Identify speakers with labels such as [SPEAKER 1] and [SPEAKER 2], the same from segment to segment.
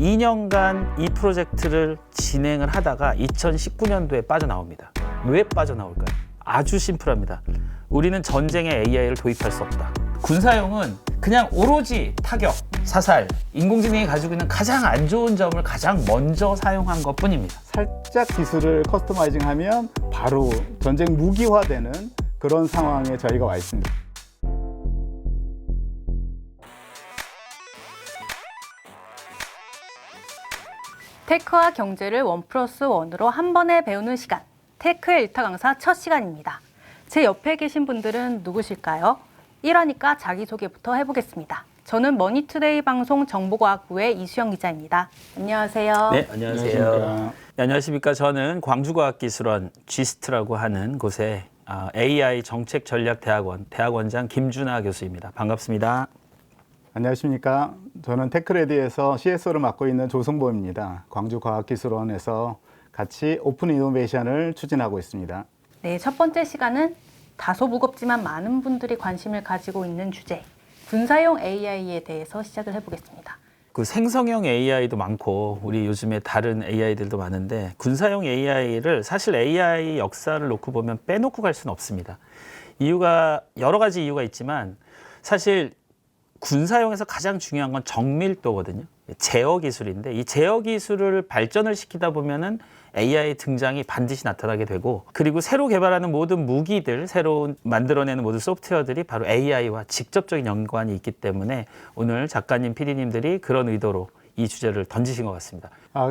[SPEAKER 1] 2년간 이 프로젝트를 진행을 하다가 2019년도에 빠져나옵니다. 왜 빠져나올까요? 아주 심플합니다. 우리는 전쟁에 AI를 도입할 수 없다. 군사용은 그냥 오로지 타격, 사살, 인공지능이 가지고 있는 가장 안 좋은 점을 가장 먼저 사용한 것뿐입니다.
[SPEAKER 2] 살짝 기술을 커스터마이징하면 바로 전쟁 무기화되는 그런 상황에 저희가 와 있습니다.
[SPEAKER 3] 테크와 경제를 1+1으로 한 번에 배우는 시간, 테크의 1타 강사 첫 시간입니다. 제 옆에 계신 분들은 누구실까요? 1화니까 자기소개부터 해보겠습니다. 저는 머니투데이 방송 정보과학부의 이수영 기자입니다. 안녕하세요.
[SPEAKER 1] 네, 안녕하세요. 네, 안녕하십니까. 저는 광주과학기술원 GIST라고 하는 곳에 AI 정책전략대학원 대학원장 김준하 교수입니다. 반갑습니다.
[SPEAKER 2] 안녕하십니까. 저는 테크레디에서 CSO를 맡고 있는 조승보입니다. 광주과학기술원에서 같이 오픈 이노베이션을 추진하고 있습니다.
[SPEAKER 3] 네, 첫 번째 시간은 다소 무겁지만 많은 분들이 관심을 가지고 있는 주제, 군사용 AI에 대해서 시작을 해보겠습니다.
[SPEAKER 1] 그 생성형 AI도 많고 우리 요즘에 다른 AI들도 많은데 군사용 AI를 사실 AI 역사를 놓고 보면 빼놓고 갈 수는 없습니다. 이유가 여러 가지 이유가 있지만 사실 군사용에서 가장 중요한 건 정밀도거든요. 제어 기술인데 이 제어 기술을 발전을 시키다 보면은 AI 등장이 반드시 나타나게 되고, 그리고 새로 개발하는 모든 무기들, 새로 만들어내는 모든 소프트웨어들이 바로 AI와 직접적인 연관이 있기 때문에 오늘 작가님, PD님들이 그런 의도로 이 주제를 던지신 것 같습니다.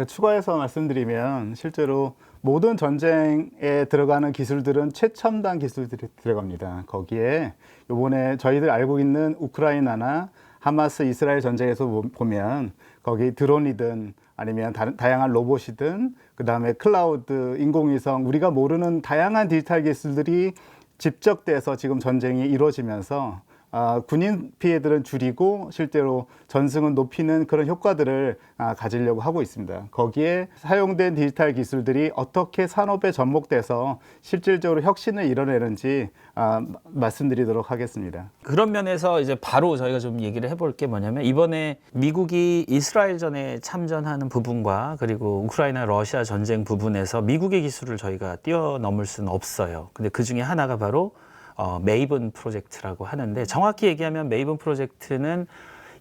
[SPEAKER 2] 추가해서 말씀드리면 실제로 모든 전쟁에 들어가는 기술들은 최첨단 기술들이 들어갑니다. 거기에 이번에 저희들 알고 있는 우크라이나나 하마스 이스라엘 전쟁에서 보면 거기 드론이든 아니면 다양한 로봇이든 그다음에 클라우드, 인공위성, 우리가 모르는 다양한 디지털 기술들이 집적돼서 지금 전쟁이 이루어지면서 군인 피해들은 줄이고 실제로 전승은 높이는 그런 효과들을 가지려고 하고 있습니다. 거기에 사용된 디지털 기술들이 어떻게 산업에 접목돼서 실질적으로 혁신을 이뤄내는지 말씀드리도록 하겠습니다.
[SPEAKER 1] 그런 면에서 이제 바로 저희가 좀 얘기를 해볼 게 뭐냐면, 이번에 미국이 이스라엘전에 참전하는 부분과 그리고 우크라이나 러시아 전쟁 부분에서 미국의 기술을 저희가 뛰어넘을 수는 없어요. 근데 그 중에 하나가 바로 메이븐 프로젝트라고 하는데, 정확히 얘기하면 메이븐 프로젝트는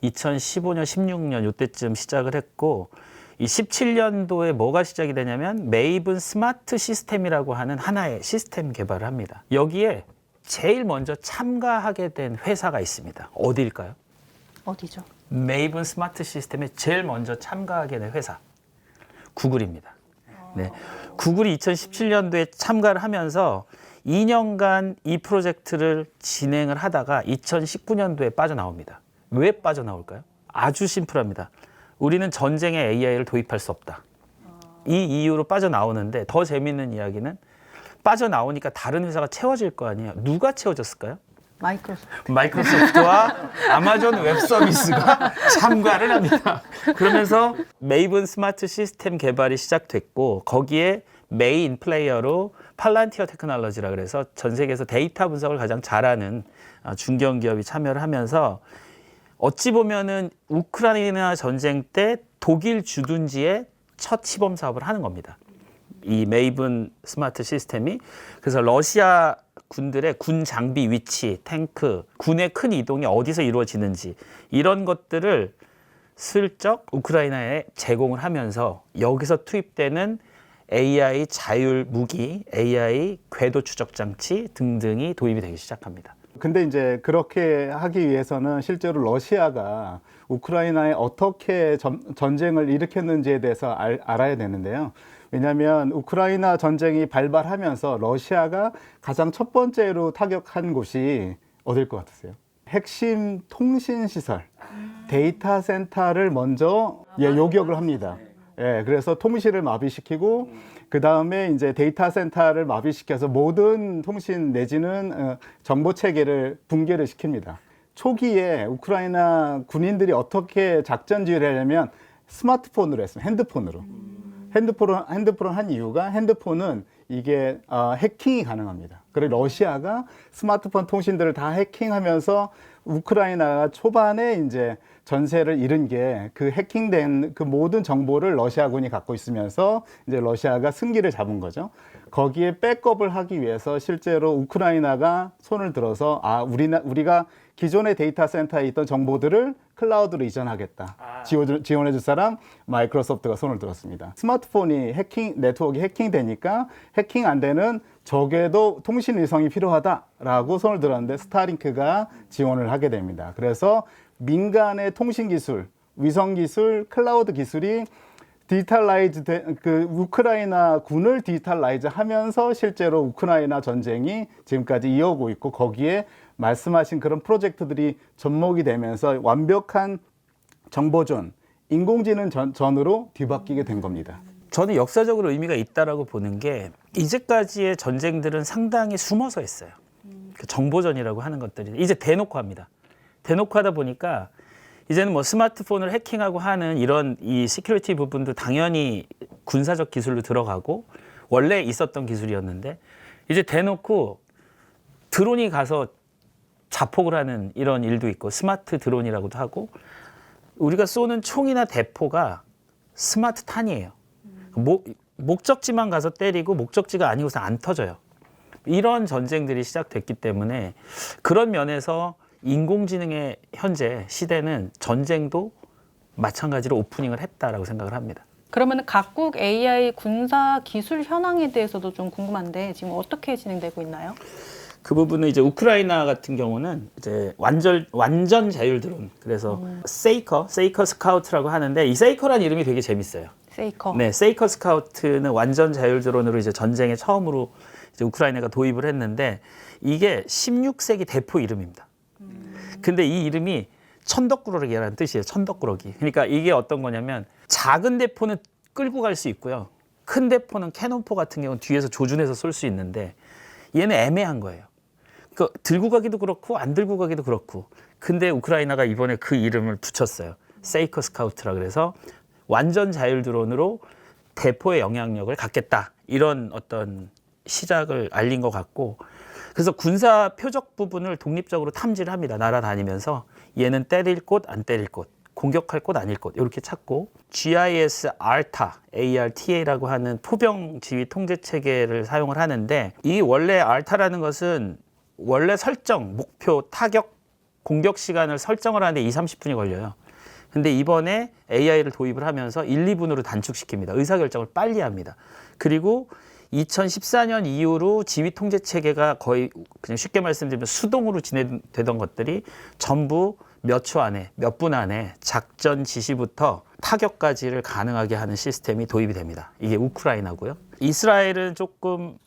[SPEAKER 1] 2015년, 16년 이때쯤 시작을 했고, 이 17년도에 뭐가 시작이 되냐면 메이븐 스마트 시스템이라고 하는 하나의 시스템 개발을 합니다. 여기에 제일 먼저 참가하게 된 회사가 있습니다. 어디일까요?
[SPEAKER 3] 어디죠?
[SPEAKER 1] 메이븐 스마트 시스템에 제일 먼저 참가하게 된 회사, 구글입니다. 네, 구글이 2017년도에 참가를 하면서 2년간 이 프로젝트를 진행을 하다가 2019년도에 빠져나옵니다. 왜 빠져나올까요? 아주 심플합니다. 우리는 전쟁에 AI를 도입할 수 없다. 이 이유로 빠져나오는데, 더 재밌는 이야기는 빠져나오니까 다른 회사가 채워질 거 아니에요. 누가 채워졌을까요? 마이크로소프트와 아마존 웹 서비스가 참가를 합니다. 그러면서 메이븐 스마트 시스템 개발이 시작됐고, 거기에 메인 플레이어로 팔란티어 테크놀로지라 그래서 전 세계에서 데이터 분석을 가장 잘하는 중견 기업이 참여를 하면서, 어찌 보면은 우크라이나 전쟁 때 독일 주둔지에 첫 시범 사업을 하는 겁니다. 이 메이븐 스마트 시스템이. 그래서 러시아 군들의 군 장비 위치, 탱크, 군의 큰 이동이 어디서 이루어지는지 이런 것들을 슬쩍 우크라이나에 제공을 하면서 여기서 투입되는 AI 자율 무기, AI 궤도 추적 장치 등등이 도입이 되기 시작합니다.
[SPEAKER 2] 근데 이제 그렇게 하기 위해서는 실제로 러시아가 우크라이나에 어떻게 전쟁을 일으켰는지에 대해서 알아야 되는데요. 왜냐하면 우크라이나 전쟁이 발발하면서 러시아가 가장 첫 번째로 타격한 곳이 어딜 것 같으세요? 핵심 통신 시설, 데이터 센터를 먼저 요격을 합니다. 예, 그래서 통신을 마비시키고 그 다음에 이제 데이터 센터를 마비시켜서 모든 통신 내지는 정보 체계를 붕괴를 시킵니다. 초기에 우크라이나 군인들이 어떻게 작전 지휘를 하려면 스마트폰으로 했습니다. 핸드폰을 한 이유가 핸드폰은 이게 해킹이 가능합니다. 그리고 러시아가 스마트폰 통신들을 다 해킹하면서 우크라이나가 초반에 이제 전세를 잃은 게 그 해킹된 그 모든 정보를 러시아군이 갖고 있으면서 이제 러시아가 승기를 잡은 거죠. 거기에 백업을 하기 위해서 실제로 우크라이나가 손을 들어서 우리가 기존의 데이터 센터에 있던 정보들을 클라우드로 이전하겠다. 지원해 줄 사람 마이크로소프트가 손을 들었습니다. 스마트폰이 네트워크가 해킹되니까 해킹 안 되는 적에도 통신 위성이 필요하다라고 손을 들었는데 스타링크가 지원을 하게 됩니다. 그래서 민간의 통신 기술, 위성 기술, 클라우드 기술이 그 우크라이나 군을 디지털라이즈 하면서 실제로 우크라이나 전쟁이 지금까지 이어오고 있고 거기에 말씀하신 그런 프로젝트들이 접목이 되면서 완벽한 정보전, 인공지능 전으로 뒤바뀌게 된 겁니다.
[SPEAKER 1] 저는 역사적으로 의미가 있다라고 보는 게 이제까지의 전쟁들은 상당히 숨어서 했어요. 그 정보전이라고 하는 것들이 이제 대놓고 합니다. 대놓고 하다 보니까 이제는 뭐 스마트폰을 해킹하고 하는 이런 이 시큐리티 부분도 당연히 군사적 기술로 들어가고 원래 있었던 기술이었는데 이제 대놓고 드론이 가서 자폭을 하는 이런 일도 있고 스마트 드론이라고도 하고 우리가 쏘는 총이나 대포가 스마트 탄이에요. 목적지만 가서 때리고 목적지가 아니고서 안 터져요. 이런 전쟁들이 시작됐기 때문에 그런 면에서 인공지능의 현재 시대는 전쟁도 마찬가지로 오프닝을 했다라고 생각을 합니다.
[SPEAKER 3] 그러면 각국 AI 군사 기술 현황에 대해서도 좀 궁금한데 지금 어떻게 진행되고 있나요?
[SPEAKER 1] 그 부분은 이제 우크라이나 같은 경우는 이제 완전 자율 드론. 그래서 세이커 스카우트라고 하는데 이 세이커라는 이름이 되게 재밌어요.
[SPEAKER 3] 세이커.
[SPEAKER 1] 네, 세이커 스카우트는 완전 자율 드론으로 이제 전쟁에 처음으로 이제 우크라이나가 도입을 했는데 이게 16세기 대포 이름입니다. 근데 이 이름이 천덕꾸러기라는 뜻이에요. 천덕꾸러기. 그러니까 이게 어떤 거냐면 작은 대포는 끌고 갈 수 있고요. 큰 대포는 캐논포 같은 경우는 뒤에서 조준해서 쏠 수 있는데 얘는 애매한 거예요. 그 들고 가기도 그렇고 안 들고 가기도 그렇고. 근데 우크라이나가 이번에 그 이름을 붙였어요. 세이커 스카우트라 그래서 완전 자율 드론으로 대포의 영향력을 갖겠다. 이런 어떤 시작을 알린 것 같고 그래서 군사 표적 부분을 독립적으로 탐지를 합니다. 날아다니면서 얘는 때릴 곳, 안 때릴 곳, 공격할 곳, 아닐 곳 이렇게 찾고 GIS ARTA라고 하는 포병 지휘 통제 체계를 사용을 하는데 이 원래 ARTA라는 것은 원래 설정, 목표, 타격, 공격 시간을 설정을 하는데 20-30분이 걸려요. 근데 이번에 AI를 도입을 하면서 1-2분으로 단축시킵니다. 의사결정을 빨리 합니다. 그리고 2014년 이후로 지휘 통제 체계가 거의 그냥 쉽게 말씀드리면 수동으로 진행되던 것들이 전부 몇 초 안에, 몇 분 안에 작전 지시부터 타격까지를 가능하게 하는 시스템이 도입이 됩니다. 이게 우크라이나고요. 이스라엘은 조금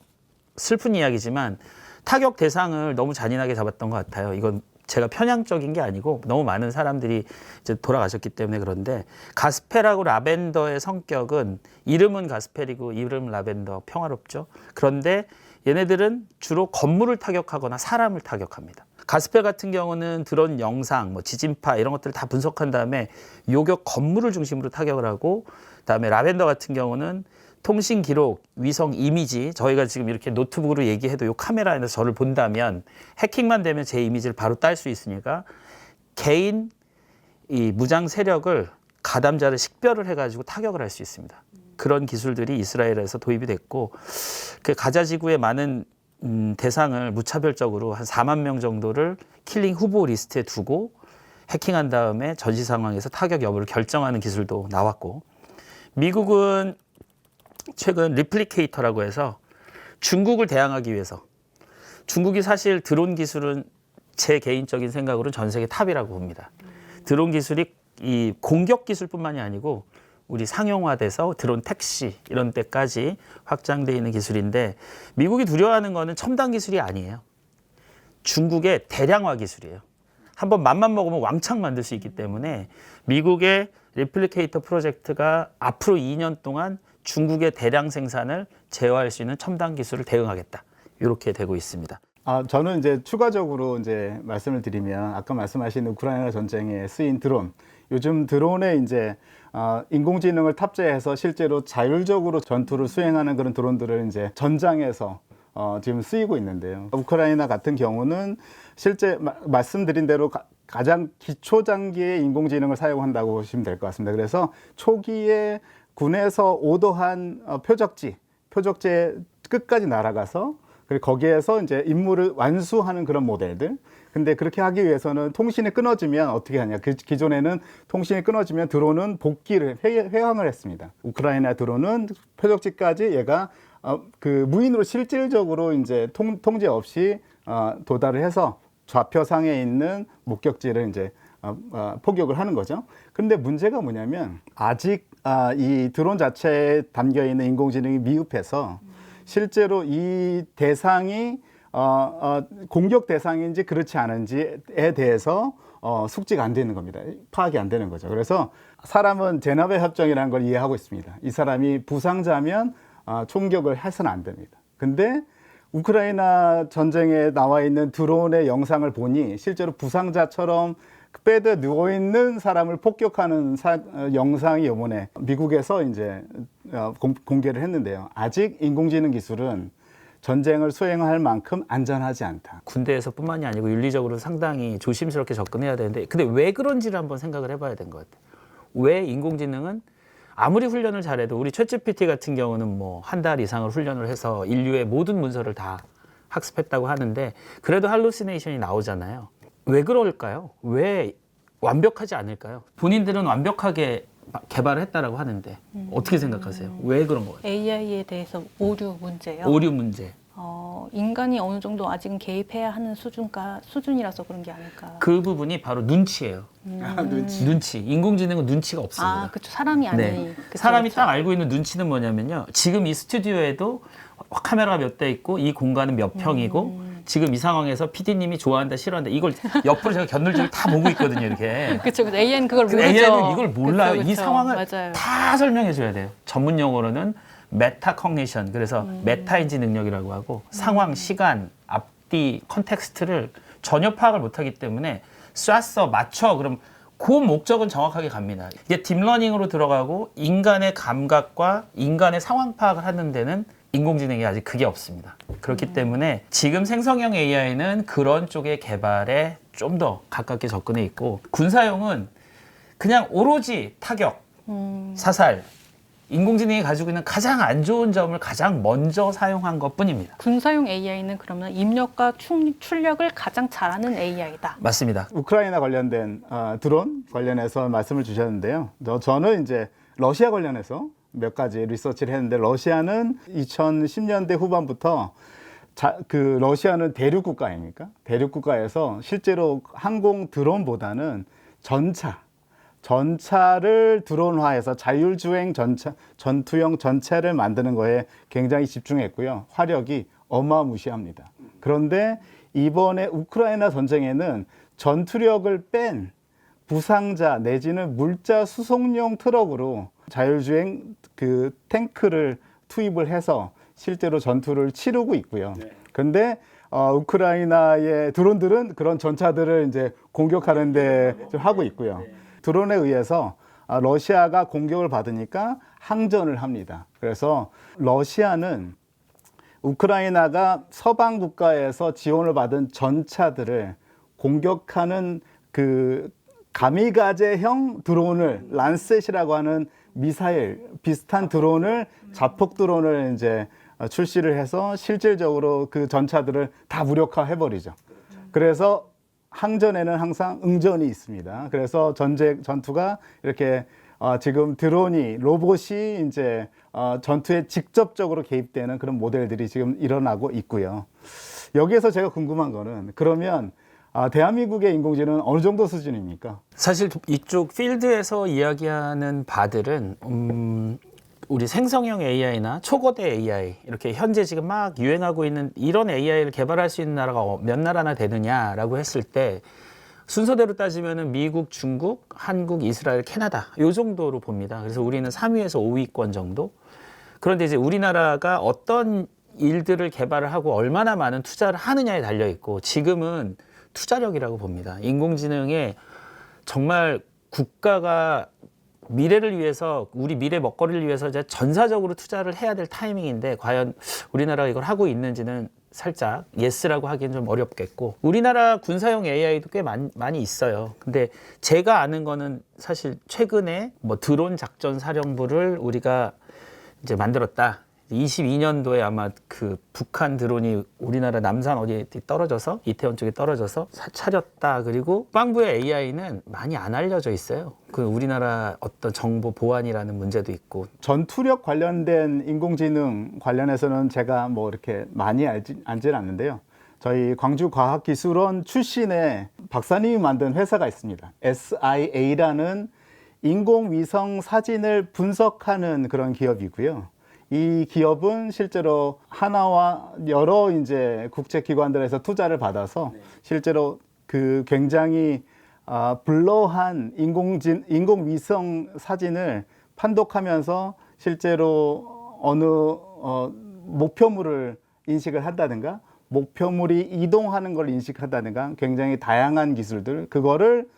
[SPEAKER 1] 슬픈 이야기지만 타격 대상을 너무 잔인하게 잡았던 것 같아요. 이건 제가 편향적인 게 아니고 너무 많은 사람들이 이제 돌아가셨기 때문에 그런데 가스펠하고 라벤더의 성격은 이름은 가스펠이고 이름은 라벤더 평화롭죠. 그런데 얘네들은 주로 건물을 타격하거나 사람을 타격합니다. 가스펠 같은 경우는 드론 영상, 뭐 지진파 이런 것들을 다 분석한 다음에 요격 건물을 중심으로 타격을 하고 그다음에 라벤더 같은 경우는 통신 기록, 위성 이미지 저희가 지금 이렇게 노트북으로 얘기해도 이 카메라에서 저를 본다면 해킹만 되면 제 이미지를 바로 딸 수 있으니까 개인 이 무장 세력을 가담자를 식별을 해가지고 타격을 할 수 있습니다. 그런 기술들이 이스라엘에서 도입이 됐고 그 가자 지구의 많은 대상을 무차별적으로 한 4만 명 정도를 킬링 후보 리스트에 두고 해킹한 다음에 전시 상황에서 타격 여부를 결정하는 기술도 나왔고 미국은 최근 리플리케이터라고 해서 중국을 대항하기 위해서 중국이 사실 드론 기술은 제 개인적인 생각으로는 전 세계 탑이라고 봅니다. 드론 기술이 이 공격 기술뿐만이 아니고 우리 상용화돼서 드론 택시 이런 데까지 확장돼 있는 기술인데 미국이 두려워하는 거는 첨단 기술이 아니에요. 중국의 대량화 기술이에요. 한번 맘만 먹으면 왕창 만들 수 있기 때문에 미국의 리플리케이터 프로젝트가 앞으로 2년 동안 중국의 대량 생산을 제어할 수 있는 첨단 기술을 대응하겠다. 이렇게 되고 있습니다.
[SPEAKER 2] 저는 이제 추가적으로 이제 말씀을 드리면 아까 말씀하신 우크라이나 전쟁에 쓰인 드론, 요즘 드론에 이제 인공지능을 탑재해서 실제로 자율적으로 전투를 수행하는 그런 드론들을 이제 전장에서 지금 쓰이고 있는데요. 우크라이나 같은 경우는 실제 말씀드린 대로 가장 기초 단계의 인공지능을 사용한다고 보시면 될 것 같습니다. 그래서 초기에 군에서 오더한 표적지에 끝까지 날아가서 그리고 거기에서 이제 임무를 완수하는 그런 모델들. 근데 그렇게 하기 위해서는 통신이 끊어지면 어떻게 하냐? 기존에는 통신이 끊어지면 드론은 복귀를 회항을 했습니다. 우크라이나 드론은 표적지까지 얘가 그 무인으로 실질적으로 이제 통제 없이 도달을 해서 좌표상에 있는 목격지를 이제 포격을 하는 거죠. 근데 문제가 뭐냐면 아직 이 드론 자체에 담겨 있는 인공지능이 미흡해서 실제로 이 대상이 공격 대상인지 그렇지 않은지에 대해서 숙지가 안 되는 겁니다. 파악이 안 되는 거죠. 그래서 사람은 제네바 협정이라는 걸 이해하고 있습니다. 이 사람이 부상자면 총격을 해서는 안 됩니다. 근데 우크라이나 전쟁에 나와 있는 드론의 영상을 보니 실제로 부상자처럼 베드에 누워 있는 사람을 폭격하는 영상이 이번에 미국에서 이제 공개를 했는데요. 아직 인공지능 기술은 전쟁을 수행할 만큼 안전하지 않다.
[SPEAKER 1] 군대에서뿐만이 아니고 윤리적으로 상당히 조심스럽게 접근해야 되는데, 근데 왜 그런지를 한번 생각을 해봐야 된 것 같아요. 왜 인공지능은 아무리 훈련을 잘해도 우리 챗GPT 같은 경우는 뭐 한 달 이상을 훈련을 해서 인류의 모든 문서를 다 학습했다고 하는데 그래도 할루시네이션이 나오잖아요. 왜 그럴까요? 왜 완벽하지 않을까요? 본인들은 완벽하게 개발을 했다라고 하는데 어떻게 생각하세요? 왜 그런 것 같아요?
[SPEAKER 3] AI에 대해서 오류 문제요.
[SPEAKER 1] 오류 문제.
[SPEAKER 3] 인간이 어느 정도 아직은 개입해야 하는 수준이라서 그런 게 아닐까.
[SPEAKER 1] 그 부분이 바로 눈치예요. 눈치. 인공지능은 눈치가 없습니다.
[SPEAKER 3] 그렇죠. 사람이 아니. 그쵸,
[SPEAKER 1] 사람이
[SPEAKER 3] 그쵸.
[SPEAKER 1] 딱 알고 있는 눈치는 뭐냐면요. 지금 이 스튜디오에도 카메라가 몇 대 있고 이 공간은 몇 평이고 지금 이 상황에서 PD님이 좋아한다 싫어한다 이걸 옆으로 제가 견눈질을 다 보고 있거든요. 이렇게.
[SPEAKER 3] 그렇죠. AI는 그걸 모르죠.
[SPEAKER 1] AI는 이걸 몰라요.
[SPEAKER 3] 그쵸,
[SPEAKER 1] 이
[SPEAKER 3] 그쵸.
[SPEAKER 1] 상황을
[SPEAKER 3] 맞아요.
[SPEAKER 1] 다 설명해 줘야 돼요. 전문 용어로는 메타 컨디션, 그래서 메타인지 능력이라고 하고 상황, 시간, 앞뒤, 컨텍스트를 전혀 파악을 못하기 때문에 쐈어, 맞춰, 그럼 그 목적은 정확하게 갑니다. 이게 딥러닝으로 들어가고 인간의 감각과 인간의 상황 파악을 하는 데는 인공지능이 아직 그게 없습니다. 그렇기 때문에 지금 생성형 AI는 그런 쪽의 개발에 좀 더 가깝게 접근해 있고 군사용은 그냥 오로지 타격, 사살, 인공지능이 가지고 있는 가장 안 좋은 점을 가장 먼저 사용한 것뿐입니다.
[SPEAKER 3] 군사용 AI는 그러면 입력과 출력을 가장 잘하는 AI다.
[SPEAKER 1] 맞습니다.
[SPEAKER 2] 우크라이나 관련된 드론 관련해서 말씀을 주셨는데요. 저는 이제 러시아 관련해서 몇 가지 리서치를 했는데 러시아는 2010년대 후반부터 그 러시아는 대륙 국가 아닙니까? 대륙 국가에서 실제로 항공 드론보다는 전차를 드론화해서 자율주행 전투용 전차를 만드는 거에 굉장히 집중했고요. 화력이 어마무시합니다. 그런데 이번에 우크라이나 전쟁에는 전투력을 뺀 부상자 내지는 물자 수송용 트럭으로 자율주행 그 탱크를 투입을 해서 실제로 전투를 치르고 있고요. 그런데 우크라이나의 드론들은 그런 전차들을 이제 공격하는데 좀 하고 있고요. 드론에 의해서 러시아가 공격을 받으니까 항전을 합니다. 그래서 러시아는 우크라이나가 서방 국가에서 지원을 받은 전차들을 공격하는 그 가미가제형 드론을 란셋이라고 하는 미사일 비슷한 드론을 자폭 드론을 이제 출시를 해서 실질적으로 그 전차들을 다 무력화해 버리죠. 그래서 항전에는 항상 응전이 있습니다. 그래서 전투가 이렇게 지금 로봇이 이제 전투에 직접적으로 개입되는 그런 모델들이 지금 일어나고 있고요. 여기에서 제가 궁금한 거는 그러면 대한민국의 인공지능은 어느 정도 수준입니까?
[SPEAKER 1] 사실 이쪽 필드에서 이야기하는 바들은 우리 생성형 AI나 초거대 AI 이렇게 현재 지금 막 유행하고 있는 이런 AI를 개발할 수 있는 나라가 몇 나라나 되느냐라고 했을 때 순서대로 따지면은 미국, 중국, 한국, 이스라엘, 캐나다 요 정도로 봅니다. 그래서 우리는 3위에서 5위권 정도. 그런데 이제 우리나라가 어떤 일들을 개발을 하고 얼마나 많은 투자를 하느냐에 달려 있고 지금은 투자력이라고 봅니다. 인공지능에 정말 국가가 미래를 위해서 우리 미래 먹거리를 위해서 이제 전사적으로 투자를 해야 될 타이밍인데 과연 우리나라가 이걸 하고 있는지는 살짝 예스라고 하기엔 좀 어렵겠고 우리나라 군사용 AI도 꽤 많이 있어요. 근데 제가 아는 거는 사실 최근에 뭐 드론 작전 사령부를 우리가 이제 만들었다. 22년도에 아마 그 북한 드론이 우리나라 남산 어디에 떨어져서 이태원 쪽에 떨어져서 차렸다. 그리고 국방부의 AI는 많이 안 알려져 있어요. 그 우리나라 어떤 정보 보안이라는 문제도 있고.
[SPEAKER 2] 전투력 관련된 인공지능 관련해서는 제가 뭐 이렇게 많이 알지는 않는데요. 저희 광주과학기술원 출신의 박사님이 만든 회사가 있습니다. SIA라는 인공위성 사진을 분석하는 그런 기업이고요. 이 기업은 실제로 하나와 여러 이제 국제기관들에서 투자를 받아서 실제로 그 굉장히 블러한 인공위성 사진을 판독하면서 실제로 어느 목표물을 인식을 한다든가 목표물이 이동하는 걸 인식한다든가 굉장히 다양한 기술들 그거를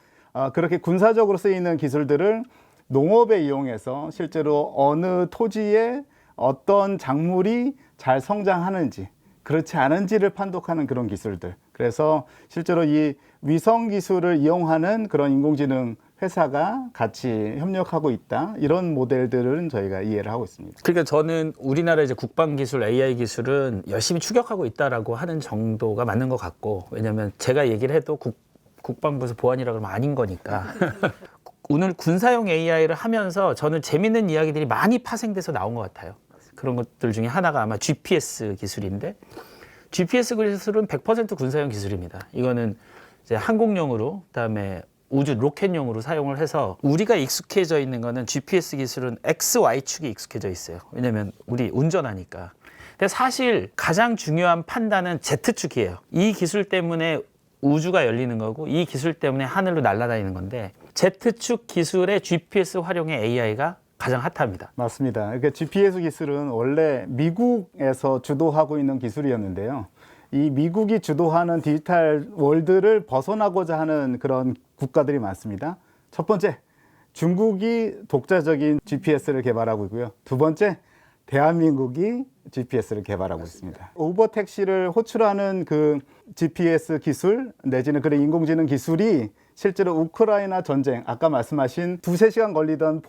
[SPEAKER 2] 그렇게 군사적으로 쓰이는 기술들을 농업에 이용해서 실제로 어느 토지에 어떤 작물이 잘 성장하는지 그렇지 않은지를 판독하는 그런 기술들. 그래서 실제로 이 위성 기술을 이용하는 그런 인공지능 회사가 같이 협력하고 있다. 이런 모델들은 저희가 이해를 하고 있습니다.
[SPEAKER 1] 그러니까 저는 우리나라 이제 국방기술, AI 기술은 열심히 추격하고 있다라고 하는 정도가 맞는 것 같고 왜냐하면 제가 얘기를 해도 국방부에서 보안이라고 하면 아닌 거니까. 오늘 군사용 AI를 하면서 저는 재밌는 이야기들이 많이 파생돼서 나온 것 같아요. 그런 것들 중에 하나가 아마 GPS 기술인데 GPS 기술은 100% 군사용 기술입니다. 이거는 이제 항공용으로 그다음에 우주 로켓용으로 사용을 해서 우리가 익숙해져 있는 거는 GPS 기술은 X, Y축이 익숙해져 있어요. 왜냐하면 우리 운전하니까. 근데 사실 가장 중요한 판단은 Z축이에요. 이 기술 때문에 우주가 열리는 거고 이 기술 때문에 하늘로 날아다니는 건데 Z축 기술의 GPS 활용의 AI가 가장 핫합니다.
[SPEAKER 2] 맞습니다. 그러니까 GPS 기술은 원래 미국에서 주도하고 있는 기술이었는데요. 이 미국이 주도하는 디지털 월드를 벗어나고자 하는 그런 국가들이 많습니다. 첫 번째, 중국이 독자적인 GPS를 개발하고 있고요. 두 번째, 대한민국이 GPS를 개발하고 있습니다. 우버 택시를 호출하는 그 GPS 기술 내지는 그런 인공지능 기술이 실제로 우크라이나 전쟁, 아까 말씀하신 2-3시간 걸리던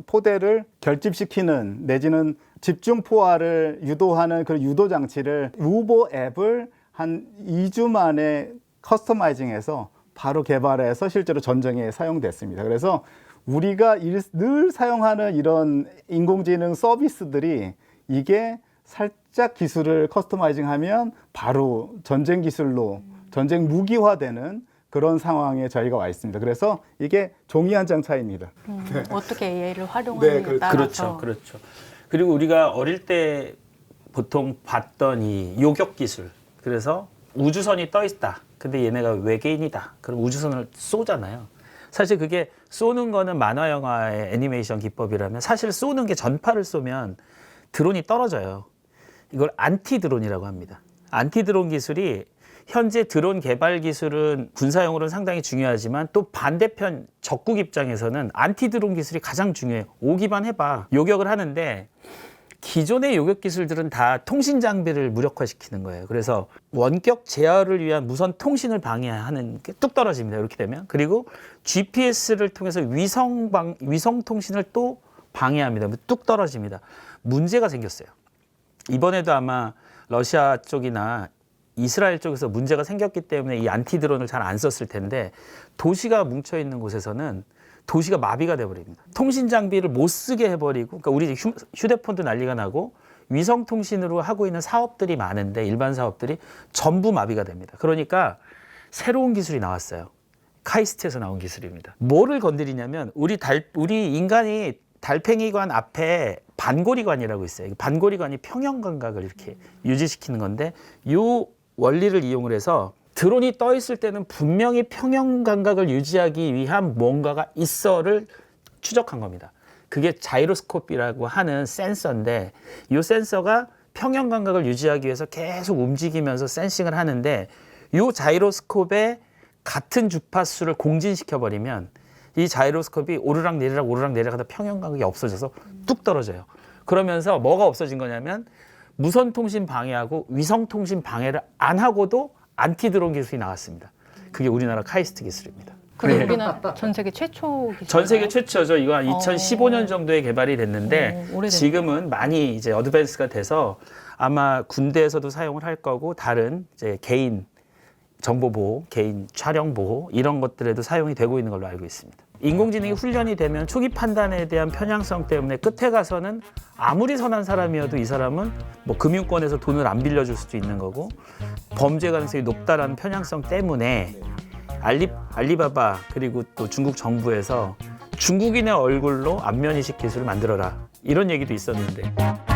[SPEAKER 2] 포대를 결집시키는 내지는 집중 포화를 유도하는 그런 유도 장치를 우버 앱을 한 2주 만에 커스터마이징해서 바로 개발해서 실제로 전쟁에 사용됐습니다. 그래서 우리가 늘 사용하는 이런 인공지능 서비스들이 이게 살짝 기술을 커스터마이징하면 바로 전쟁 기술로 전쟁 무기화되는 그런 상황에 저희가 와 있습니다. 그래서 이게 종이 한 장 차이입니다.
[SPEAKER 3] 어떻게 AI를 활용하느냐에 따라서.
[SPEAKER 1] 그렇죠. 그리고 우리가 어릴 때 보통 봤던 이 요격 기술. 그래서 우주선이 떠 있다. 근데 얘네가 외계인이다. 그럼 우주선을 쏘잖아요. 사실 그게 쏘는 거는 만화 영화의 애니메이션 기법이라면 사실 쏘는 게 전파를 쏘면 드론이 떨어져요. 이걸 안티 드론이라고 합니다. 안티 드론 기술이 현재 드론 개발 기술은 군사용으로는 상당히 중요하지만 또 반대편 적국 입장에서는 안티 드론 기술이 가장 중요해요. 오기만 해봐. 요격을 하는데 기존의 요격 기술들은 다 통신 장비를 무력화시키는 거예요. 그래서 원격 제어를 위한 무선 통신을 방해하는 게 뚝 떨어집니다. 이렇게 되면. 그리고 GPS를 통해서 위성 통신을 또 방해합니다. 뚝 떨어집니다. 문제가 생겼어요. 이번에도 아마 러시아 쪽이나 이스라엘 쪽에서 문제가 생겼기 때문에 이 안티 드론을 잘 안 썼을 텐데 도시가 뭉쳐 있는 곳에서는 도시가 마비가 돼버립니다. 통신 장비를 못 쓰게 해버리고, 그러니까 우리 휴대폰도 난리가 나고 위성 통신으로 하고 있는 사업들이 많은데 일반 사업들이 전부 마비가 됩니다. 그러니까 새로운 기술이 나왔어요. 카이스트에서 나온 기술입니다. 뭐를 건드리냐면 우리 인간이 달팽이관 앞에 반고리관이라고 있어요. 반고리관이 평형 감각을 이렇게 유지시키는 건데 이 원리를 이용을 해서 드론이 떠 있을 때는 분명히 평형 감각을 유지하기 위한 뭔가가 있어를 추적한 겁니다. 그게 자이로스코프라고 하는 센서인데 이 센서가 평형 감각을 유지하기 위해서 계속 움직이면서 센싱을 하는데 이 자이로스코프에 같은 주파수를 공진시켜 버리면 이 자이로스코프이 오르락내리락 하다 평형 간격이 없어져서 뚝 떨어져요. 그러면서 뭐가 없어진 거냐면 무선 통신 방해하고 위성 통신 방해를 안 하고도 안티 드론 기술이 나왔습니다. 그게 우리나라 카이스트 기술입니다.
[SPEAKER 3] 그리고 우리는 전 세계 최초 기술.
[SPEAKER 1] 전 세계 최초죠. 이거 한 2015년 정도에 개발이 됐는데
[SPEAKER 3] 오래됐네요.
[SPEAKER 1] 지금은 많이 이제 어드밴스가 돼서 아마 군대에서도 사용을 할 거고 다른 이제 개인 정보 보호, 개인 촬영 보호 이런 것들에도 사용이 되고 있는 걸로 알고 있습니다. 인공지능이 훈련이 되면 초기 판단에 대한 편향성 때문에 끝에 가서는 아무리 선한 사람이어도 이 사람은 뭐 금융권에서 돈을 안 빌려줄 수도 있는 거고 범죄 가능성이 높다라는 편향성 때문에 알리바바 그리고 또 중국 정부에서 중국인의 얼굴로 안면인식 기술을 만들어라 이런 얘기도 있었는데